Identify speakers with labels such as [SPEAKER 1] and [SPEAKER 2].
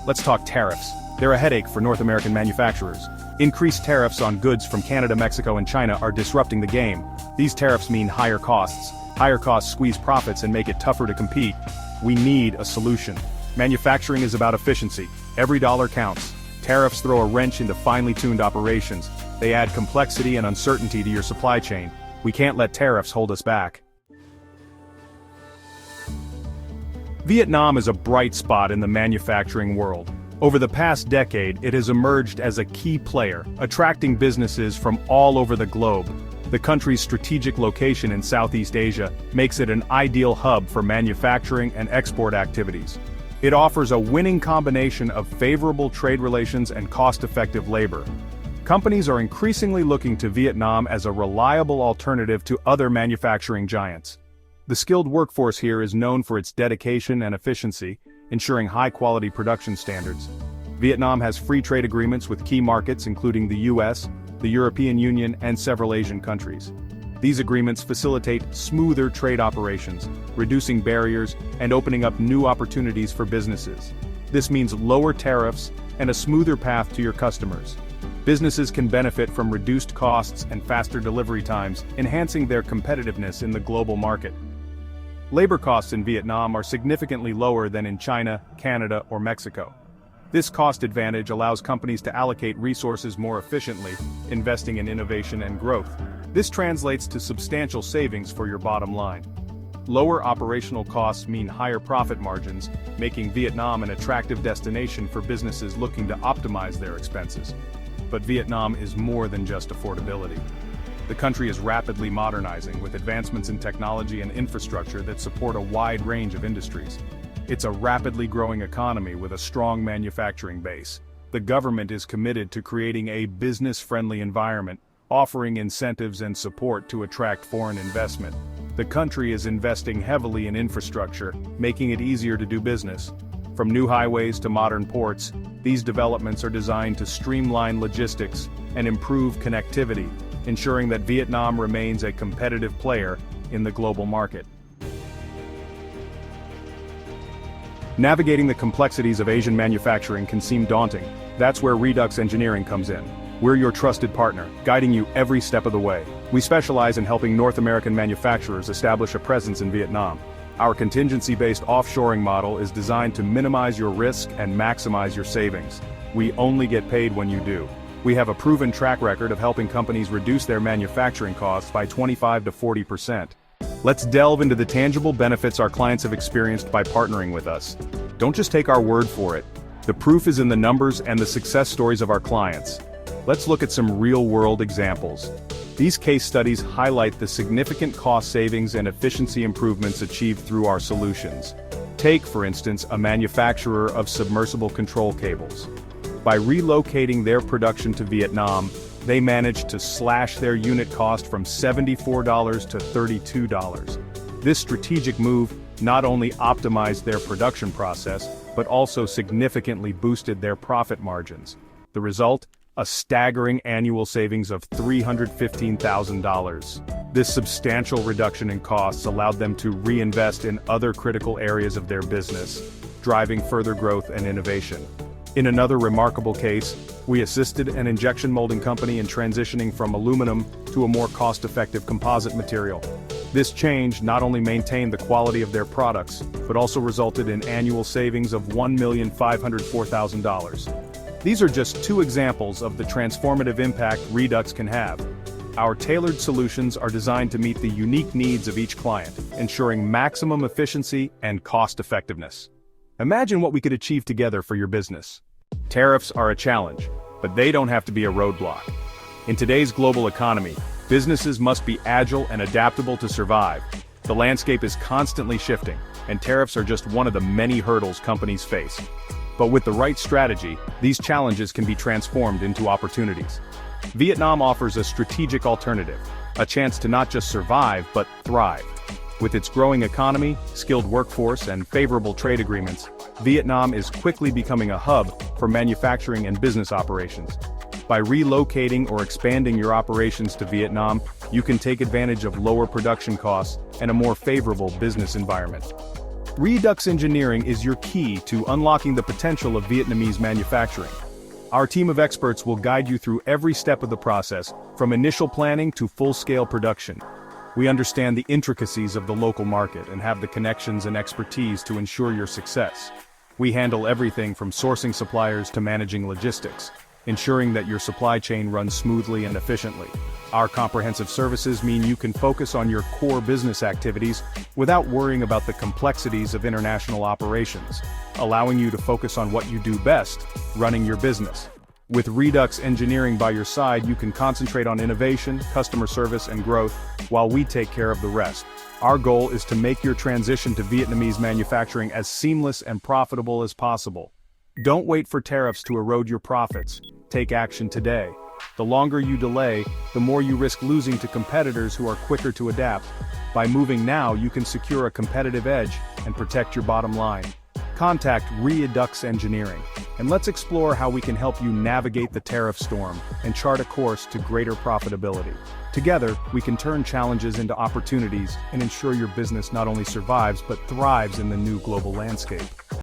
[SPEAKER 1] Let's talk tariffs. They're a headache for North American manufacturers. Increased tariffs on goods from Canada, Mexico, and China are disrupting the game. These tariffs mean higher costs. Higher costs squeeze profits and make it tougher to compete. We need a solution. Manufacturing is about efficiency. Every dollar counts. Tariffs throw a wrench into finely tuned operations. They add complexity and uncertainty to your supply chain. We can't let tariffs hold us back. Vietnam is a bright spot in the manufacturing world. Over the past decade, it has emerged as a key player, attracting businesses from all over the globe. The country's strategic location in Southeast Asia makes it an ideal hub for manufacturing and export activities. It offers a winning combination of favorable trade relations and cost-effective labor. Companies are increasingly looking to Vietnam as a reliable alternative to other manufacturing giants. The skilled workforce here is known for its dedication and efficiency, ensuring high-quality production standards. Vietnam has free trade agreements with key markets including the US, the European Union, and several Asian countries. These agreements facilitate smoother trade operations, reducing barriers and opening up new opportunities for businesses. This means lower tariffs and a smoother path to your customers. Businesses can benefit from reduced costs and faster delivery times, enhancing their competitiveness in the global market. Labor costs in Vietnam are significantly lower than in China, Canada, or Mexico. This cost advantage allows companies to allocate resources more efficiently, investing in innovation and growth. This translates to substantial savings for your bottom line. Lower operational costs mean higher profit margins, making Vietnam an attractive destination for businesses looking to optimize their expenses. But Vietnam is more than just affordability. The country is rapidly modernizing with advancements in technology and infrastructure that support a wide range of industries. It's a rapidly growing economy with a strong manufacturing base. The government is committed to creating a business-friendly environment, offering incentives and support to attract foreign investment. The country is investing heavily in infrastructure, making it easier to do business. From new highways to modern ports, these developments are designed to streamline logistics and improve connectivity, ensuring that Vietnam remains a competitive player in the global market. Navigating the complexities of Asian manufacturing can seem daunting. That's where REDUx Engineering comes in. We're your trusted partner, guiding you every step of the way. We specialize in helping North American manufacturers establish a presence in Vietnam. Our contingency-based offshoring model is designed to minimize your risk and maximize your savings. We only get paid when you do. We have a proven track record of helping companies reduce their manufacturing costs by 25 to 40%. Let's delve into the tangible benefits our clients have experienced by partnering with us. Don't just take our word for it. The proof is in the numbers and the success stories of our clients. Let's look at some real-world examples. These case studies highlight the significant cost savings and efficiency improvements achieved through our solutions. Take, for instance, a manufacturer of submersible control cables. By relocating their production to Vietnam, they managed to slash their unit cost from $74 to $32. This strategic move not only optimized their production process, but also significantly boosted their profit margins. The result? A staggering annual savings of $315,000. This substantial reduction in costs allowed them to reinvest in other critical areas of their business, driving further growth and innovation. In another remarkable case, we assisted an injection molding company in transitioning from aluminum to a more cost-effective composite material. This change not only maintained the quality of their products, but also resulted in annual savings of $1,504,000. These are just two examples of the transformative impact REDUx can have. Our tailored solutions are designed to meet the unique needs of each client, ensuring maximum efficiency and cost-effectiveness. Imagine what we could achieve together for your business. Tariffs are a challenge, but they don't have to be a roadblock. In today's global economy, businesses must be agile and adaptable to survive. The landscape is constantly shifting, and tariffs are just one of the many hurdles companies face. But with the right strategy, these challenges can be transformed into opportunities. Vietnam offers a strategic alternative, a chance to not just survive, but thrive. With its growing economy, skilled workforce, and favorable trade agreements, Vietnam is quickly becoming a hub for manufacturing and business operations. By relocating or expanding your operations to Vietnam, you can take advantage of lower production costs and a more favorable business environment. REDUx engineering is your key to unlocking the potential of Vietnamese manufacturing. Our team of experts will guide you through every step of the process, from initial planning to full-scale production. We understand the intricacies of the local market and have the connections and expertise to ensure your success. We handle everything from sourcing suppliers to managing logistics, ensuring that your supply chain runs smoothly and efficiently. Our comprehensive services mean you can focus on your core business activities without worrying about the complexities of international operations, allowing you to focus on what you do best, running your business. With REDUx engineering by your side, you can concentrate on innovation, customer service, and growth, while we take care of the rest. Our goal is to make your transition to Vietnamese manufacturing as seamless and profitable as possible. Don't wait for tariffs to erode your profits. Take action today. The longer you delay, the more you risk losing to competitors who are quicker to adapt. By moving now, you can secure a competitive edge and protect your bottom line. Contact REDUx Engineering, and let's explore how we can help you navigate the tariff storm and chart a course to greater profitability. Together, we can turn challenges into opportunities and ensure your business not only survives but thrives in the new global landscape.